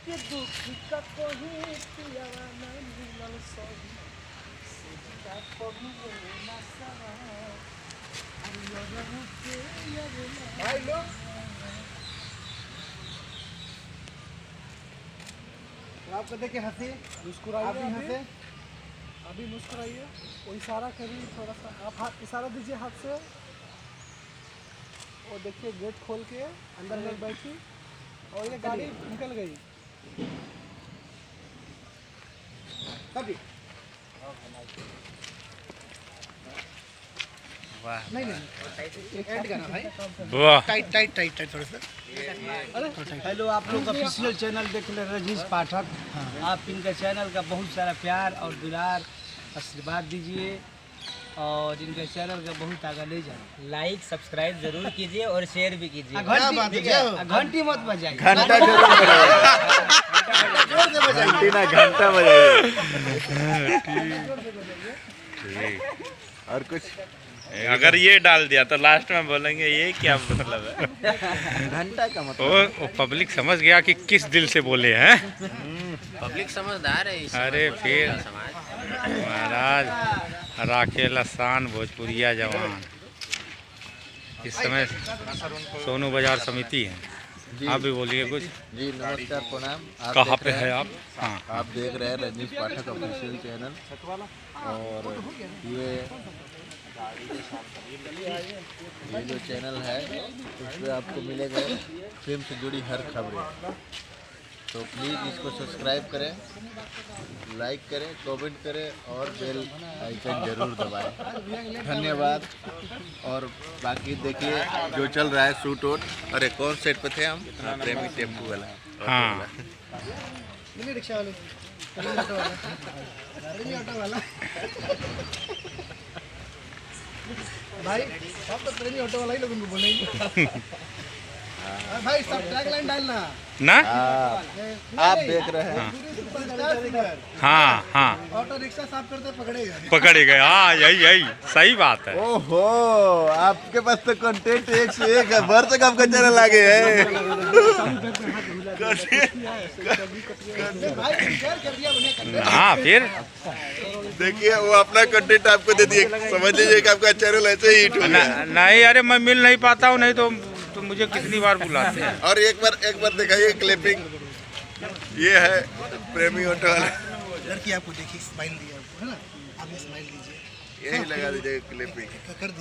के दुख का कोई पियावा ना मिलल सही सीधा पहुए ना सवा भाई लोग आपको देखे हंसी मुस्कुराइए अभी मुस्कुराइए वो इशारा करिए थोड़ा सा आप हाथ इशारा दीजिए हाथ से और देखिए गेट खोल के अंदर में बैठी और ये गाड़ी निकल गई कभी वाह नहीं नहीं ऐड करना भाई वाह टाइट टाइट टाइट टाइट थोड़ा सा अरे हेलो, आप लोग ऑफिशियल चैनल देख रहे हैं रजनीश पाठक। आप इनका चैनल का बहुत सारा प्यार और दुलार आशीर्वाद दीजिए और इनके चैनल का बहुत आगे ले जाए। लाइक सब्सक्राइब जरूर कीजिए और शेयर भी कीजिए। घंटी मत बजाइए, घंटा जरूर बजाइए, घंटी ना घंटा बजाइए। ठीक। और कुछ अगर ये डाल दिया तो लास्ट में बोलेंगे ये क्या मतलब है। घंटा का मतलब वो पब्लिक समझ गया कि किस दिल से बोले हैं। पब्लिक समझदार है इस अरे फिर समाज। महाराज राखेल आसान भोजपुरिया जवान इस समय सोनू बाजार समिति है। आप भी बोलिए कुछ। जी नमस्कार प्रणाम। आप कहाँ देख पे रहे है हैं- आप? हाँ आप देख रहे हैं रजनीश पाठक ऑफिशियल चैनल और ये जो चैनल है उसमें आपको मिलेगा फिल्म से जुड़ी हर खबरें। तो प्लीज़ इसको सब्सक्राइब करें, लाइक करें, कमेंट करें और बेल आइकन जरूर दबाएं। धन्यवाद। और बाकी देखिए जो चल रहा है शूट वूट। अरे कौन सेट पे थे हम? प्रेमी टेम्पू वाला। हाँ मिनी रिक्शा वाले मिनी ऑटो वाला भाई आप तो प्रेमी ऑटो वाला ही लोगों को बोलेंगे। भाई सब टैग लाइन डालना ना। आप देख रहे हैं हाँ हाँ ऑटो रिक्शा साफ करते पकड़ेगा पकड़े गए। हाँ यही यही सही बात है। ओहो, आपके पास तो कंटेंट एक से एक है। भर तक आपका चैनल आगे है। भाई शेयर कर दिया मैंने हाँ फिर देखिए वो अपना कंटेंट आपको दे दिए। समझ लीजिए कि आपका चैनल ऐसे ही हिट हो गया। नहीं अरे मैं मिल नहीं पाता हूँ, नहीं तो मुझे कितनी बार बुलाते हैं। और एक बार दिखाइए क्लिपिंग। ये है प्रेमी ऑटो वाला। लड़की आपको देखी स्माइल दिया आपको है ना आप स्माइल दीजिए यही लगा दीजिए क्लिपिंग। कर दी।